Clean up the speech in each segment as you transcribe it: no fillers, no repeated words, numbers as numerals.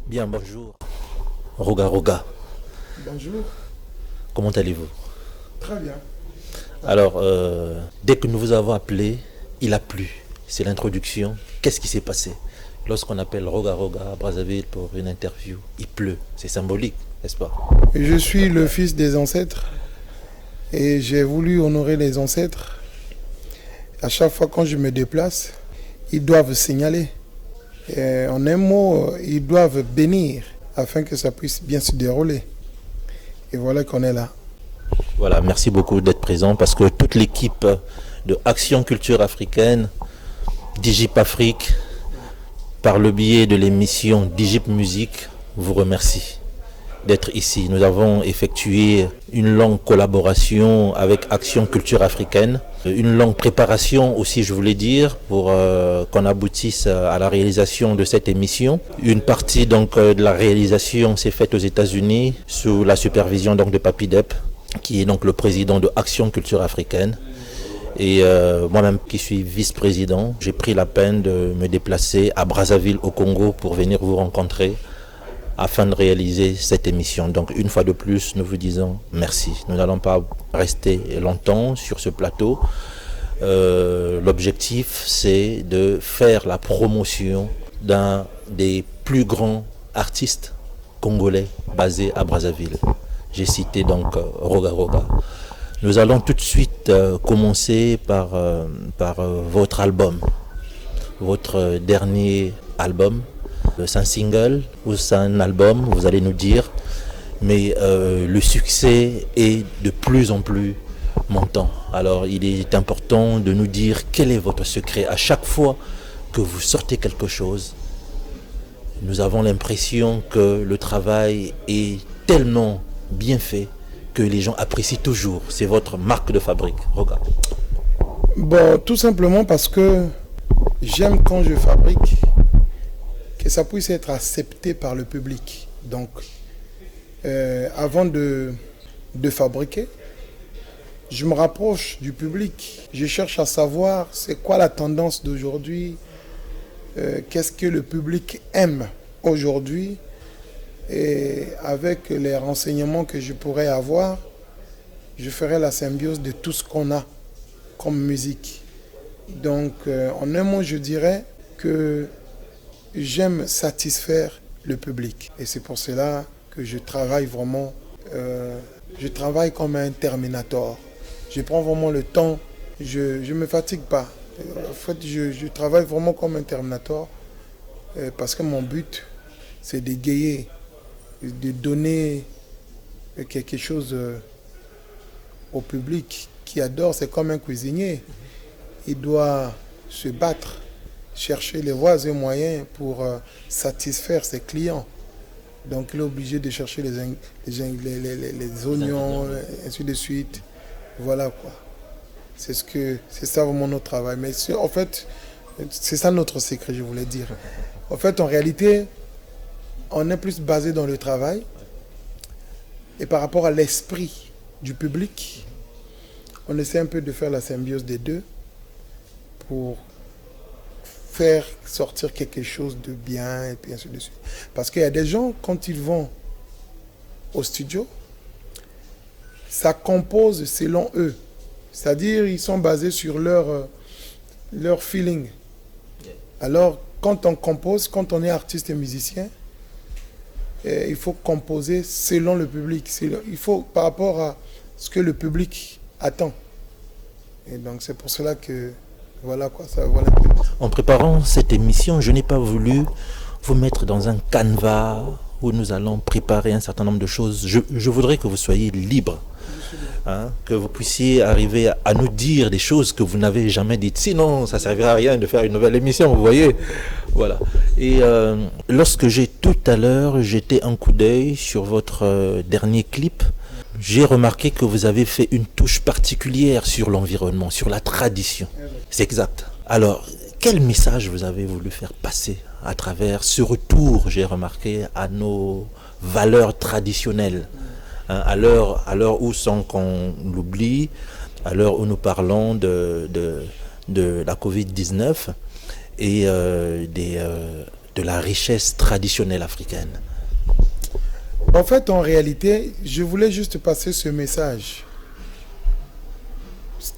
Bien, bonjour. Roga Roga, Bonjour, comment allez-vous? très bien. Alors, dès que nous vous avons appelé, il a plu. C'est l'introduction. Qu'est-ce qui s'est passé? Lorsqu'on appelle Roga Roga à Brazzaville pour une interview, il pleut. C'est symbolique, n'est-ce pas? Je suis le fils des ancêtres et j'ai voulu honorer les ancêtres. À chaque fois quand je me déplace, ils doivent signaler. Et en un mot, ils doivent bénir afin que ça puisse bien se dérouler. Et voilà qu'on est là. Voilà, merci beaucoup d'être présent parce que toute l'équipe de Action Culture Africaine, Digip Afrique, par le biais de l'émission Digip Musique, vous remercie d'être ici. Nous avons effectué une longue collaboration avec Action Culture Africaine, une longue préparation aussi, je voulais dire, pour qu'on aboutisse à la réalisation de cette émission. Une partie donc de la réalisation s'est faite aux États-Unis sous la supervision donc de Papi Dep, qui est donc le président de Action Culture Africaine. Et moi-même qui suis vice-président, j'ai pris la peine de me déplacer à Brazzaville au Congo pour venir vous rencontrer afin de réaliser cette émission. Donc une fois de plus, nous vous disons merci. Nous n'allons pas rester longtemps sur ce plateau. L'objectif, c'est de faire la promotion d'un des plus grands artistes congolais basés à Brazzaville. J'ai cité donc Roga Roga. Nous allons tout de suite commencer par votre album, votre dernier album. C'est un single ou c'est un album, vous allez nous dire, mais le succès est de plus en plus montant. Alors il est important de nous dire quel est votre secret. À chaque fois que vous sortez quelque chose, nous avons l'impression que le travail est tellement bien fait que les gens apprécient toujours. C'est votre marque de fabrique. Regarde. Bon, tout simplement parce que j'aime quand je fabrique que ça puisse être accepté par le public. Donc, avant de fabriquer, je me rapproche du public. Je cherche à savoir c'est quoi la tendance d'aujourd'hui, qu'est-ce que le public aime aujourd'hui. Et avec les renseignements que je pourrais avoir, je ferai la symbiose de tout ce qu'on a comme musique. Donc, en un mot, je dirais que j'aime satisfaire le public. Et c'est pour cela que je travaille vraiment, je travaille comme un Terminator. Je prends vraiment le temps, je ne me fatigue pas. En fait, je travaille vraiment comme un Terminator parce que mon but, c'est d'égayer, de donner quelque chose au public qui adore. C'est comme un cuisinier. Il doit se battre, chercher les voies et moyens pour satisfaire ses clients. Donc il est obligé de chercher les oignons, ainsi de suite. Voilà quoi. C'est ça vraiment notre travail. Mais en fait, c'est ça notre secret, je voulais dire. En fait, en réalité, on est plus basé dans le travail et par rapport à l'esprit du public, on essaie un peu de faire la symbiose des deux pour faire sortir quelque chose de bien et puis ainsi de suite. Parce qu'il y a des gens, quand ils vont au studio, ça compose selon eux. C'est-à-dire ils sont basés sur leur feeling. Alors, quand on compose, quand on est artiste et musicien, il faut composer selon le public. Il faut par rapport à ce que le public attend. Et donc c'est pour cela que voilà quoi, ça voilà. En préparant cette émission, je n'ai pas voulu vous mettre dans un canevas où nous allons préparer un certain nombre de choses. Je voudrais que vous soyez libre, hein, que vous puissiez arriver à nous dire des choses que vous n'avez jamais dites. Sinon, ça ne servira à rien de faire une nouvelle émission, vous voyez. Voilà. Et lorsque j'ai tout à l'heure jeté un coup d'œil sur votre dernier clip, j'ai remarqué que vous avez fait une touche particulière sur l'environnement, sur la tradition. C'est exact. Alors, quel message vous avez voulu faire passer à travers ce retour, j'ai remarqué, à nos valeurs traditionnelles. Hein, à l'heure où, sans qu'on l'oublie, à l'heure où nous parlons de la Covid-19 et de la richesse traditionnelle africaine. En fait, en réalité, je voulais juste passer ce message.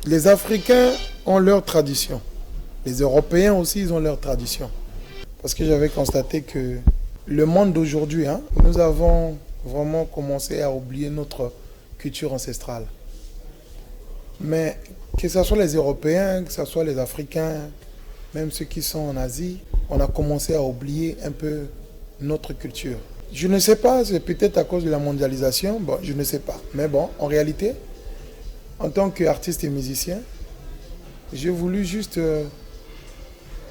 Les Africains ont leur tradition. Les Européens aussi, ils ont leur tradition. Parce que j'avais constaté que le monde d'aujourd'hui, nous avons vraiment commencé à oublier notre culture ancestrale. Mais que ce soit les Européens, que ce soit les Africains, même ceux qui sont en Asie, on a commencé à oublier un peu notre culture. Je ne sais pas, c'est peut-être à cause de la mondialisation, bon, je ne sais pas. Mais bon, en réalité, en tant qu'artiste et musicien, j'ai voulu juste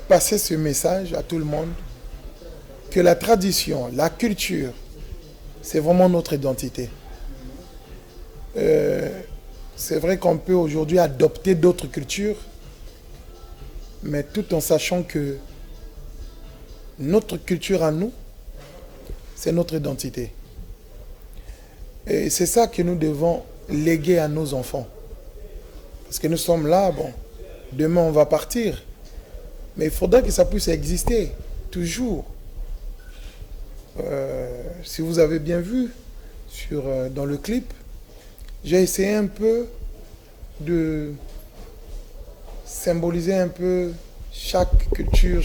passer ce message à tout le monde que la tradition, la culture, c'est vraiment notre identité. C'est vrai qu'on peut aujourd'hui adopter d'autres cultures, mais tout en sachant que notre culture à nous, c'est notre identité. Et c'est ça que nous devons léguer à nos enfants. Parce que nous sommes là, bon, demain on va partir, mais il faudra que ça puisse exister, toujours. Si vous avez bien vu dans le clip, j'ai essayé un peu de symboliser un peu chaque culture,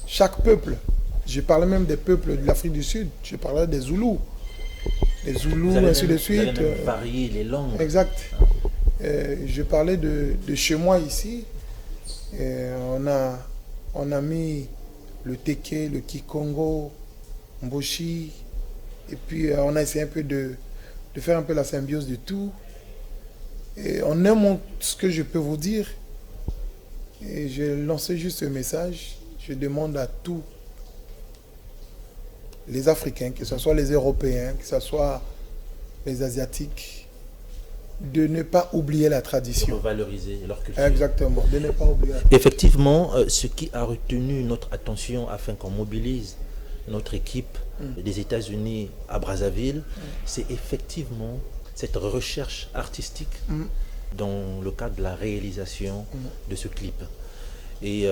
chaque peuple. Je parlais même des peuples de l'Afrique du Sud, je parlais des Zoulous. Les Zoulous, ainsi de suite. Vous avez même varié les langues. Exact. Je parlais de chez moi ici. On a mis le Teke, le Kikongo, Mboshi. Et puis on a essayé un peu de faire un peu la symbiose de tout. Et en un mot, ce que je peux vous dire, et j'ai lancé juste ce message, je demande à tous les Africains, que ce soit les Européens, que ce soit les Asiatiques, de ne pas oublier la tradition. De valoriser leur culture. Exactement, de ne pas oublier. Effectivement, ce qui a retenu notre attention afin qu'on mobilise notre équipe des États-Unis à Brazzaville, c'est effectivement cette recherche artistique dans le cadre de la réalisation de ce clip. Et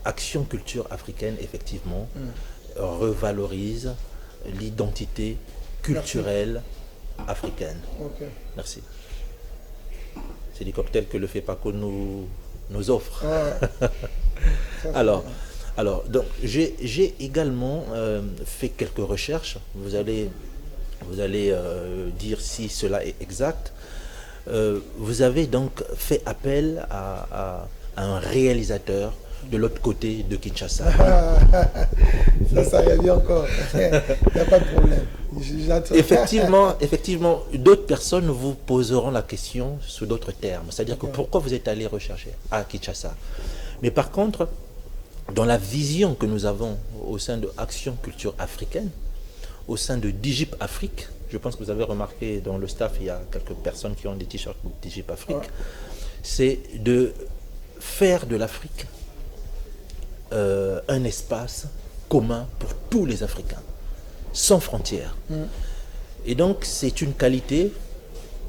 Action Culture Africaine, effectivement, revalorise l'identité culturelle africaine. Okay. Merci. C'est des cocktails que le FEPACO nous offre. Ouais. Alors, donc, j'ai également fait quelques recherches. Vous allez dire si cela est exact. Vous avez donc fait appel à un réalisateur de l'autre côté de Kinshasa. Ça revient encore. Il n'y a pas de problème. Effectivement, d'autres personnes vous poseront la question sous d'autres termes. C'est-à-dire que pourquoi vous êtes allé rechercher à Kinshasa. Mais par contre, dans la vision que nous avons au sein de Action Culture Africaine, au sein de Digip Afrique, je pense que vous avez remarqué dans le staff, il y a quelques personnes qui ont des t-shirts Digip Afrique, c'est de faire de l'Afrique un espace commun pour tous les Africains, sans frontières. Et donc, c'est une qualité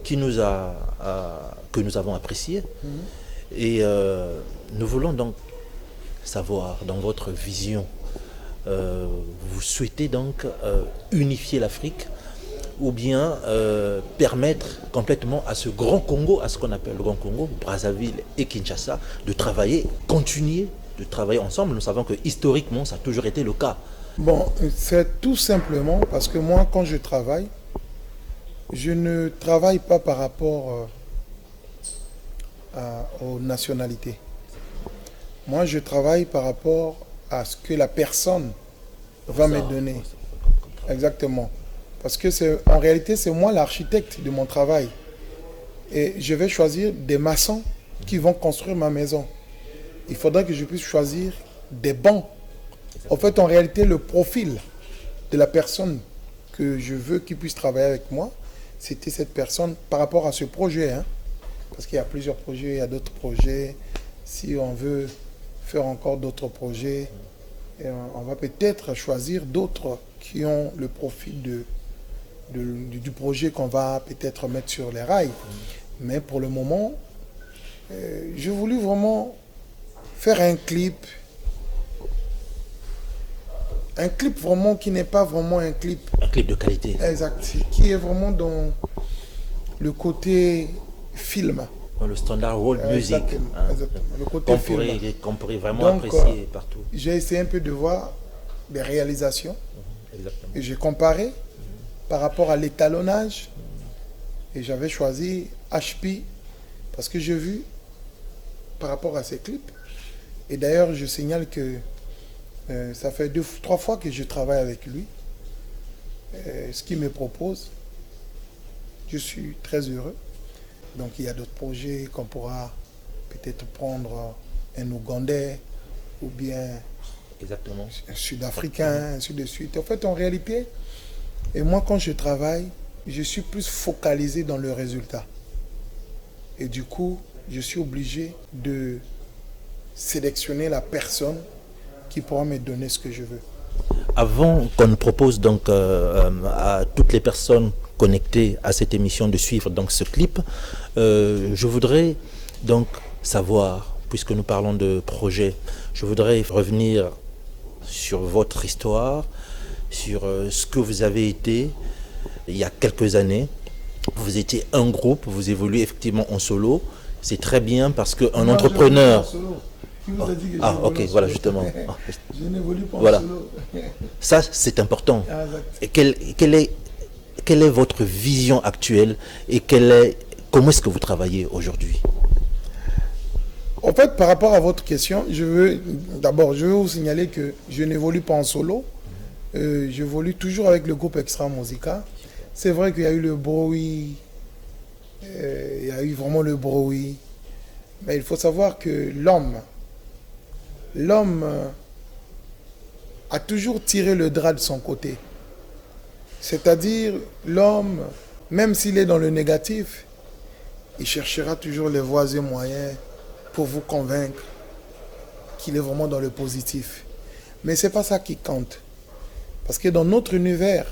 que nous avons appréciée. Et nous voulons donc savoir, dans votre vision, vous souhaitez donc unifier l'Afrique ou bien permettre complètement à ce grand Congo, à ce qu'on appelle le grand Congo, Brazzaville et Kinshasa, de travailler, continuer de travailler ensemble. Nous savons que historiquement, ça a toujours été le cas. Bon, c'est tout simplement parce que moi, quand je travaille, je ne travaille pas par rapport aux nationalités. Moi, je travaille par rapport à ce que la personne va me donner. Exactement. Parce que en réalité, c'est moi l'architecte de mon travail. Et je vais choisir des maçons qui vont construire ma maison. Il faudra que je puisse choisir des bancs. En fait, en réalité, le profil de la personne que je veux qu'il puisse travailler avec moi, c'était cette personne par rapport à ce projet. Parce qu'il y a plusieurs projets, il y a d'autres projets. Si on veut faire encore d'autres projets. Et on va peut-être choisir d'autres qui ont le profil du projet qu'on va peut-être mettre sur les rails. Mais pour le moment, j'ai voulu vraiment faire un clip vraiment qui n'est pas vraiment un clip. Un clip de qualité. Exact. Qui est vraiment dans le côté film. Dans le standard world music. Exactement. Le côté qu'on pourrait vraiment apprécier partout. J'ai essayé un peu de voir des réalisations. Exactement. Et j'ai comparé par rapport à l'étalonnage. Et j'avais choisi HP parce que j'ai vu par rapport à ces clips. Et d'ailleurs, je signale que ça fait 2-3 fois que je travaille avec lui. Ce qu'il me propose, je suis très heureux. Donc il y a d'autres projets qu'on pourra peut-être prendre un Ougandais ou bien exactement. Un Sud-Africain, ainsi de suite. En fait, en réalité, et moi quand je travaille, je suis plus focalisé dans le résultat. Et du coup, je suis obligé de sélectionner la personne qui pourra me donner ce que je veux. Avant qu'on ne propose donc à toutes les personnes connectées à cette émission de suivre donc ce clip, je voudrais donc savoir, puisque nous parlons de projet, je voudrais revenir sur votre histoire, sur ce que vous avez été il y a quelques années. Vous étiez un groupe, vous évoluez effectivement en solo. C'est très bien parce qu'un entrepreneur... ok, voilà, justement. Je n'évolue pas voilà. en solo. Ça, c'est important. Et quelle est votre vision actuelle et comment est-ce que vous travaillez aujourd'hui? En fait, par rapport à votre question, je veux vous signaler que je n'évolue pas en solo. J'évolue toujours avec le groupe Extra Musica. C'est vrai qu'il y a eu le bruit, il y a eu vraiment le bruit. Mais il faut savoir que l'homme a toujours tiré le drap de son côté. C'est-à-dire, l'homme, même s'il est dans le négatif, il cherchera toujours les voies et moyens pour vous convaincre qu'il est vraiment dans le positif. Mais ce n'est pas ça qui compte. Parce que dans notre univers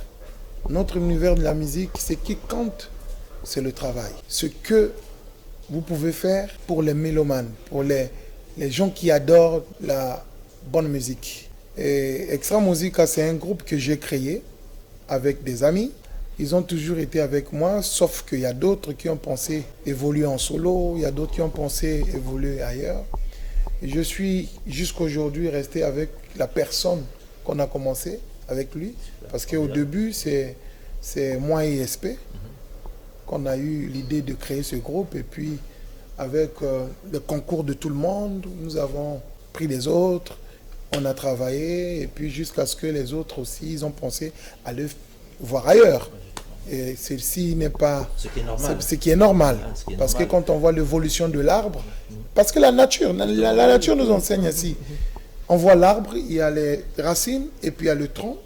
de la musique, ce qui compte, c'est le travail. Ce que vous pouvez faire pour les mélomanes, pour les gens qui adorent la bonne musique. Et Extra Musica, c'est un groupe que j'ai créé avec des amis. Ils ont toujours été avec moi, sauf qu'il y a d'autres qui ont pensé évoluer en solo, il y a d'autres qui ont pensé évoluer ailleurs. Et je suis jusqu'aujourd'hui resté avec la personne qu'on a commencé avec lui, parce qu'au début, c'est moi et ESP qu'on a eu l'idée de créer ce groupe. Et puis, avec le concours de tout le monde, nous avons pris les autres, on a travaillé, et puis jusqu'à ce que les autres aussi, ils ont pensé à le voir ailleurs. Et ceci n'est pas... Ce qui est normal. Ce qui est normal. Parce que quand on voit l'évolution de l'arbre, parce que la nature nous enseigne ainsi. On voit l'arbre, il y a les racines, et puis il y a le tronc,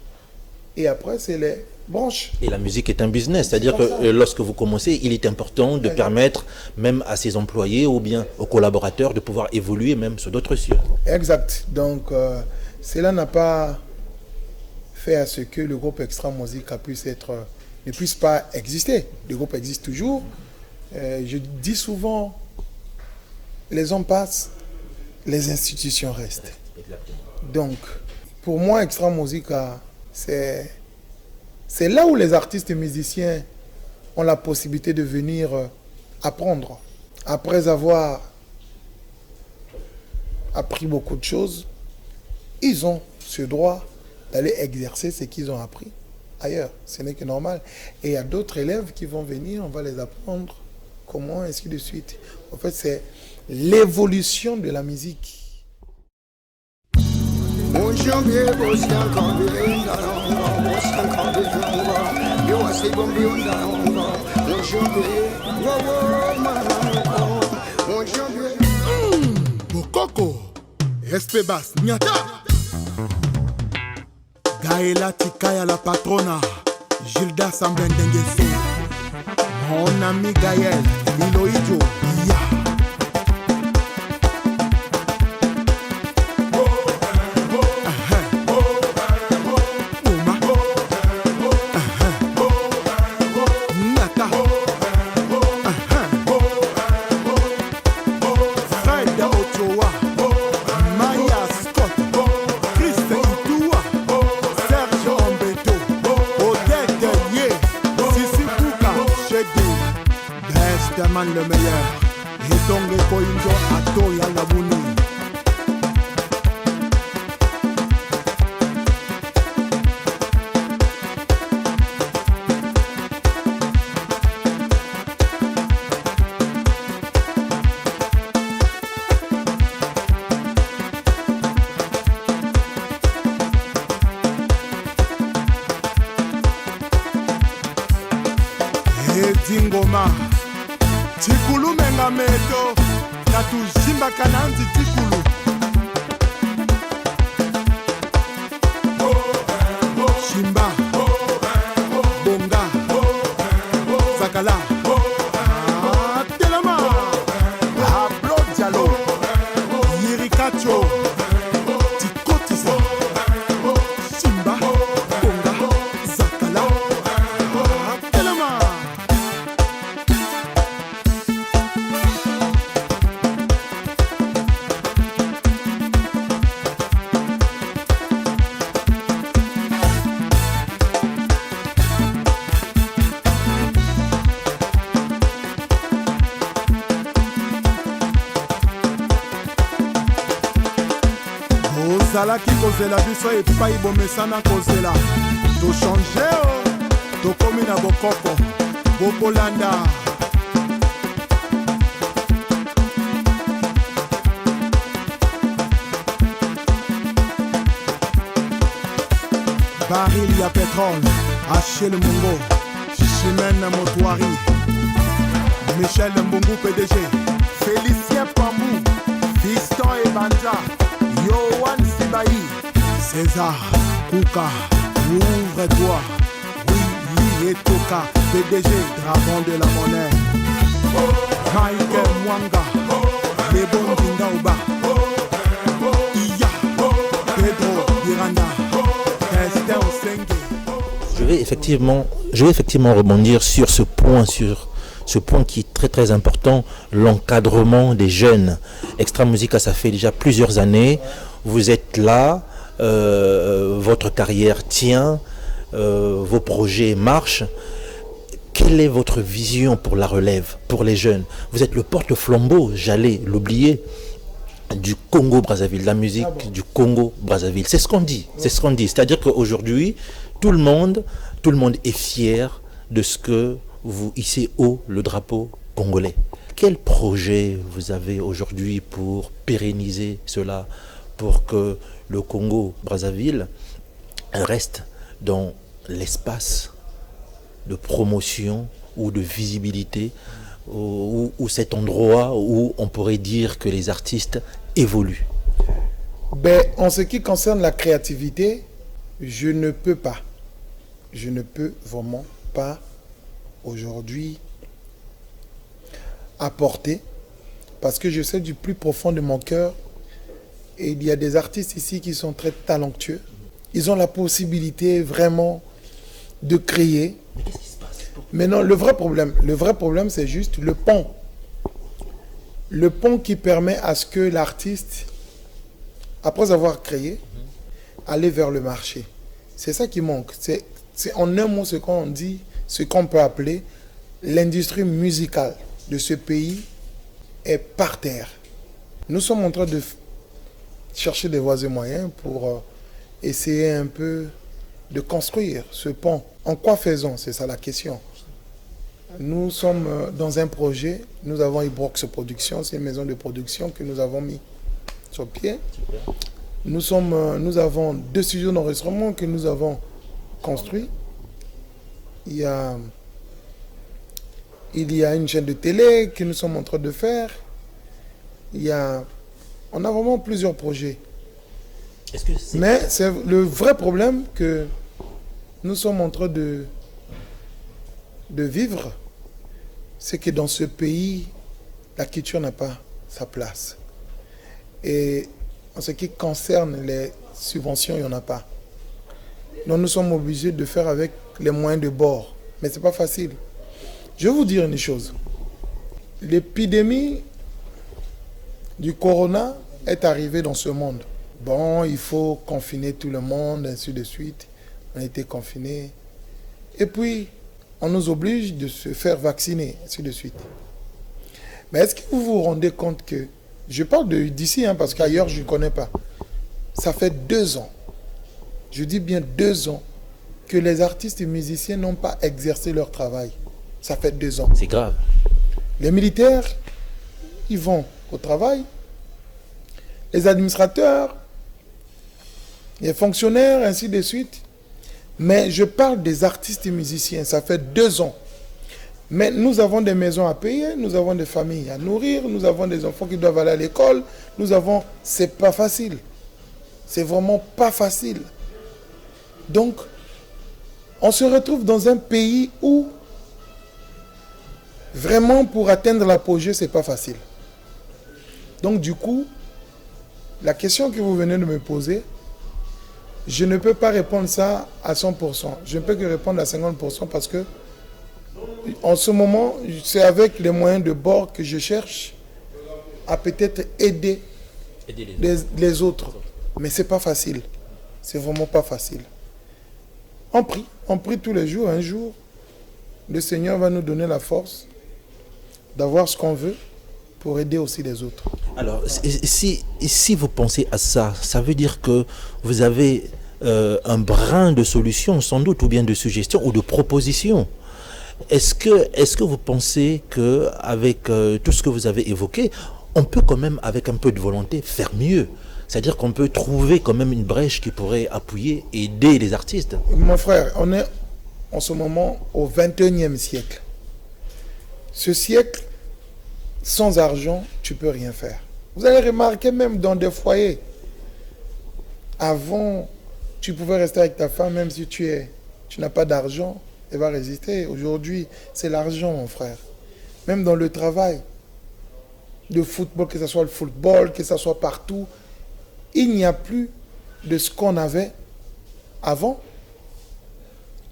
et après c'est les branches. Et la musique est un business, c'est-à-dire que lorsque vous commencez, il est important de permettre même à ses employés ou bien aux collaborateurs de pouvoir évoluer même sur d'autres cieux. Exact. Donc, cela n'a pas fait à ce que le groupe Extra Musica ne puisse pas exister. Le groupe existe toujours. Je dis souvent, les hommes passent, les institutions restent. Donc, pour moi, Extra Musica, c'est là où les artistes et musiciens ont la possibilité de venir apprendre. Après avoir appris beaucoup de choses, ils ont ce droit d'aller exercer ce qu'ils ont appris ailleurs. Ce n'est que normal. Et il y a d'autres élèves qui vont venir, on va les apprendre comment, ainsi de suite. En fait, c'est l'évolution de la musique. Bokoko, Espebas, Nyata Gaëla Tikaya la patrona, Gilda Sambendengeso, mon ami Gaël, Milo Ijo, Herman le meilleur. Et donc les Koinjo Ato Yalabuni. Dingoma Tikulu menga meto Tatu jimba kananzi tikulu Shimba Bonga Zakala Telema Ablo Diallo Yirikacho Tikotisa Shimba Bonga Zakala Telema. Ozalaki kozela biso epai bomesana kozela tochange tokomi na bokoko bokolanda baril ya pétrole Achille Mungo Chimène Motoari Michel Mbungu PDG Félicien Pambou Fiston Ebanja Yohan Sibaï, César, Kouka, ouvre-toi, oui, et Toka, PDG, dragon de la monnaie, Michael Mwanga, les bons Dingaouba, Iya, Pedro, Miranda, Esther Osenge. Je vais effectivement rebondir sur ce point qui est très très important, l'encadrement des jeunes. Extra Musica, ça fait déjà plusieurs années, vous êtes là, votre carrière tient, vos projets marchent. Quelle est votre vision pour la relève, pour les jeunes? Vous êtes le porte-flambeau, j'allais l'oublier, du Congo-Brazzaville, la musique du Congo-Brazzaville. C'est ce qu'on dit, c'est-à-dire qu'aujourd'hui, tout le monde est fier de ce que vous hissez haut le drapeau congolais. Quel projet vous avez aujourd'hui pour pérenniser cela, pour que le Congo-Brazzaville reste dans l'espace de promotion ou de visibilité, ou cet endroit où on pourrait dire que les artistes évoluent? En ce qui concerne la créativité, je ne peux vraiment pas aujourd'hui apporter, parce que je sais du plus profond de mon cœur, et il y a des artistes ici qui sont très talentueux. Ils ont la possibilité vraiment de créer. Mais qu'est-ce qui se passe? Mais non, le vrai problème, c'est juste le pont. Le pont qui permet à ce que l'artiste, après avoir créé, aller vers le marché. C'est ça qui manque. C'est en un mot ce qu'on dit, ce qu'on peut appeler l'industrie musicale de ce pays est par terre. Nous sommes en train de chercher des voies et moyens pour essayer un peu de construire ce pont. En quoi faisons? C'est ça la question. Nous sommes dans un projet, nous avons Ibrox Production, c'est une maison de production que nous avons mis sur pied. Nous avons 2 studios d'enregistrement que nous avons construits. Il y a une chaîne de télé que nous sommes en train de faire. On a vraiment plusieurs projets. Mais c'est le vrai problème que nous sommes en train de vivre, c'est que dans ce pays, la culture n'a pas sa place. Et en ce qui concerne les subventions, il n'y en a pas. Donc nous sommes obligés de faire avec les moyens de bord. Mais ce n'est pas facile. Je vais vous dire une chose. L'épidémie du corona est arrivée dans ce monde. Bon, il faut confiner tout le monde, ainsi de suite. On a été confinés. Et puis, on nous oblige de se faire vacciner, ainsi de suite. Mais est-ce que vous vous rendez compte que, je parle d'ici, parce qu'ailleurs je ne connais pas, ça fait 2 ans, je dis bien 2 ans, que les artistes et musiciens n'ont pas exercé leur travail. Ça fait 2 ans. C'est grave. Les militaires, ils vont au travail. Les administrateurs, les fonctionnaires, ainsi de suite. Mais je parle des artistes et musiciens. Ça fait 2 ans. Mais nous avons des maisons à payer, nous avons des familles à nourrir, nous avons des enfants qui doivent aller à l'école. C'est pas facile. C'est vraiment pas facile. Donc, on se retrouve dans un pays où vraiment pour atteindre l'apogée, c'est pas facile. Donc du coup, la question que vous venez de me poser, je ne peux pas répondre ça à 100%. Je ne peux que répondre à 50% parce que en ce moment, c'est avec les moyens de bord que je cherche à peut-être aider les autres. Mais c'est pas facile. C'est vraiment pas facile. On prie tous les jours. Un jour, le Seigneur va nous donner la force d'avoir ce qu'on veut pour aider aussi les autres. Alors, si vous pensez à ça, ça veut dire que vous avez un brin de solution sans doute, ou bien de suggestion ou de proposition. Est-ce que vous pensez qu'avec tout ce que vous avez évoqué, on peut quand même, avec un peu de volonté, faire mieux? C'est-à-dire qu'on peut trouver quand même une brèche qui pourrait appuyer, aider les artistes. Mon frère, on est en ce moment au 21e siècle. Ce siècle, sans argent, tu ne peux rien faire. Vous allez remarquer même dans des foyers. Avant, tu pouvais rester avec ta femme, même si tu n'as pas d'argent, elle va résister. Aujourd'hui, c'est l'argent, mon frère. Même dans le travail, le football, que ce soit le football, que ce soit partout, il n'y a plus de ce qu'on avait avant.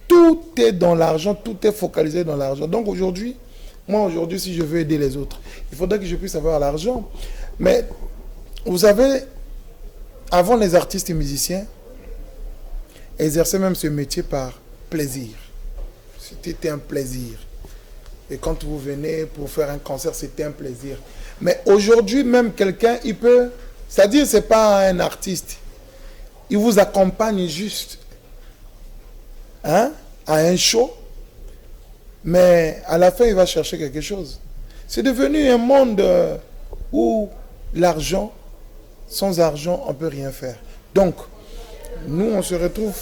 Tout est dans l'argent, tout est focalisé dans l'argent. Donc aujourd'hui, si je veux aider les autres, il faudrait que je puisse avoir l'argent. Mais vous savez, avant, les artistes et musiciens exerçaient même ce métier par plaisir. C'était un plaisir. Et quand vous venez pour faire un concert, c'était un plaisir. Mais aujourd'hui, même quelqu'un, il peut... C'est-à-dire, ce n'est pas un artiste. Il vous accompagne juste à un show. Mais à la fin, il va chercher quelque chose. C'est devenu un monde où l'argent, sans argent, on ne peut rien faire. Donc, nous, on se retrouve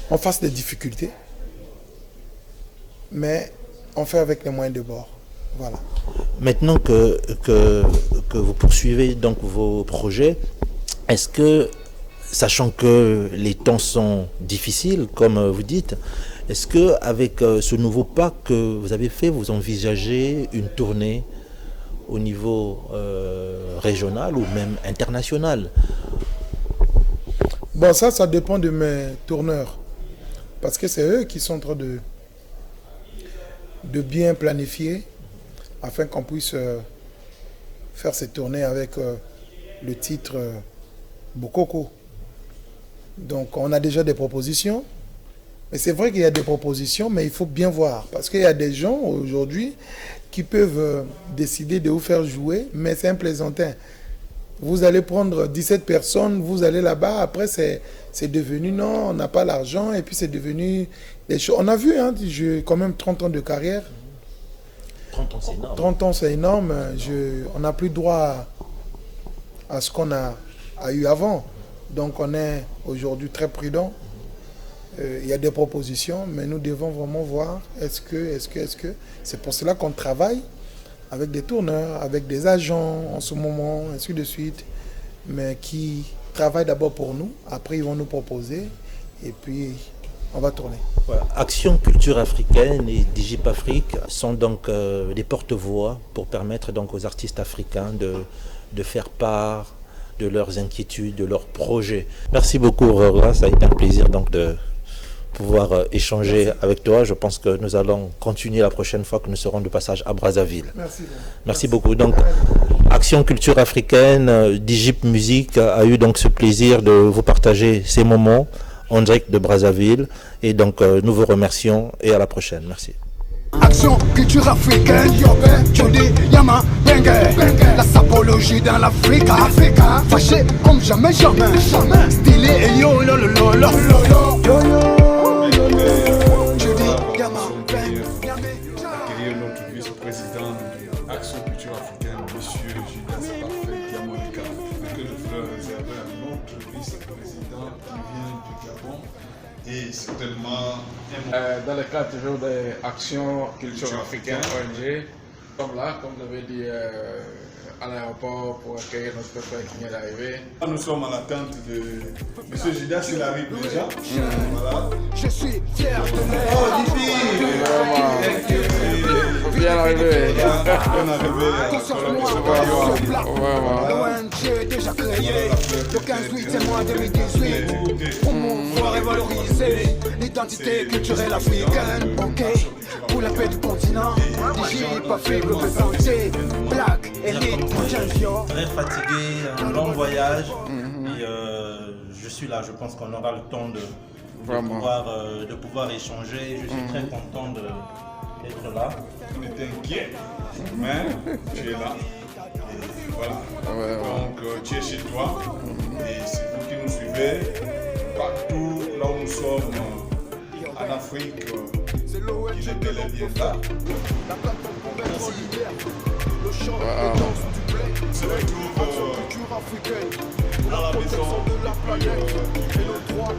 en face des difficultés, mais on fait avec les moyens de bord. Voilà. Maintenant que vous poursuivez donc vos projets, est-ce que, sachant que les temps sont difficiles, comme vous dites, est-ce que avec ce nouveau pas que vous avez fait, vous envisagez une tournée au niveau régional ou même international? Bon, ça dépend de mes tourneurs. Parce que c'est eux qui sont en train de bien planifier afin qu'on puisse faire cette tournée avec le titre Bokoko. Donc on a déjà des propositions. Mais c'est vrai qu'il y a des propositions, mais il faut bien voir. Parce qu'il y a des gens aujourd'hui qui peuvent décider de vous faire jouer, mais c'est un plaisantin. Vous allez prendre 17 personnes, vous allez là-bas, après c'est devenu non, on n'a pas l'argent, et puis c'est devenu des choses. On a vu, j'ai quand même 30 ans de carrière. 30 ans, c'est énorme. 30 ans, c'est énorme. On n'a plus droit à ce qu'on a eu avant. Donc on est aujourd'hui très prudent. Il y a des propositions, mais nous devons vraiment voir est-ce que. C'est pour cela qu'on travaille avec des tourneurs, avec des agents en ce moment, ainsi de suite, mais qui travaillent d'abord pour nous. Après, ils vont nous proposer et puis on va tourner. Voilà. Action Culture Africaine et Digip Afrique sont donc des porte-voix pour permettre donc aux artistes africains de faire part de leurs inquiétudes, de leurs projets. Merci beaucoup, Aurora. Ça a été un plaisir donc de pouvoir échanger avec toi. Je pense que nous allons continuer la prochaine fois que nous serons de passage à Brazzaville. Merci beaucoup. Donc, Action Culture Africaine, Digip Musique a eu donc ce plaisir de vous partager ces moments en direct de Brazzaville. Et donc, nous vous remercions et à la prochaine. Merci. Action, culture africaine, Jody, Yama, Bengue, la sapologie dans l'Afrique, fâché comme jamais, stylé et yo, Jody, Yama, Bengue. Accueillir notre vice-président de Action Culture Africaine, monsieur Judas Parfait Diamonica, que le frère réservait à notre vice-président qui vient du Gabon. Et certainement dans le cadre toujours de Action Culture Africaine ONG, comme là, comme l'avait dit à l'aéroport pour accueillir notre frère qui vient d'arriver. nous sommes en attente de monsieur Judas, il arrive déjà. Voilà. Je suis fier de l'être. Oh, Didi! Bien arrivé. Bien arrivé à L'ONG déjà créée le 15 8 mois 2018 pour mouvoir et valoriser l'identité culturelle africaine. Ok, pour la paix du continent, Digip Afrique représenté, Black, Elite, Champion. Très fatigué, un long voyage. Et je suis là, je pense qu'on aura le temps de pouvoir échanger. Je suis très content d'être là. On était inquiet, mais tu es là. Et voilà. Donc tu es chez toi. Et c'est vous qui nous suivez. Partout là où nous sommes en Afrique, il est bel et bien là. Se retrouve à la maison de la planète et le droit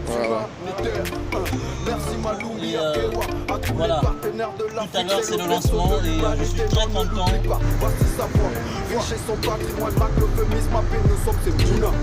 Merci Maloumi, à tous voilà. les partenaires de l'Afrique. Tout à l'heure, c'est le lancement et je suis très content. Voici sa voix, riche et son patrimoine, marque l'euphémisme, nous sommes ses moulins.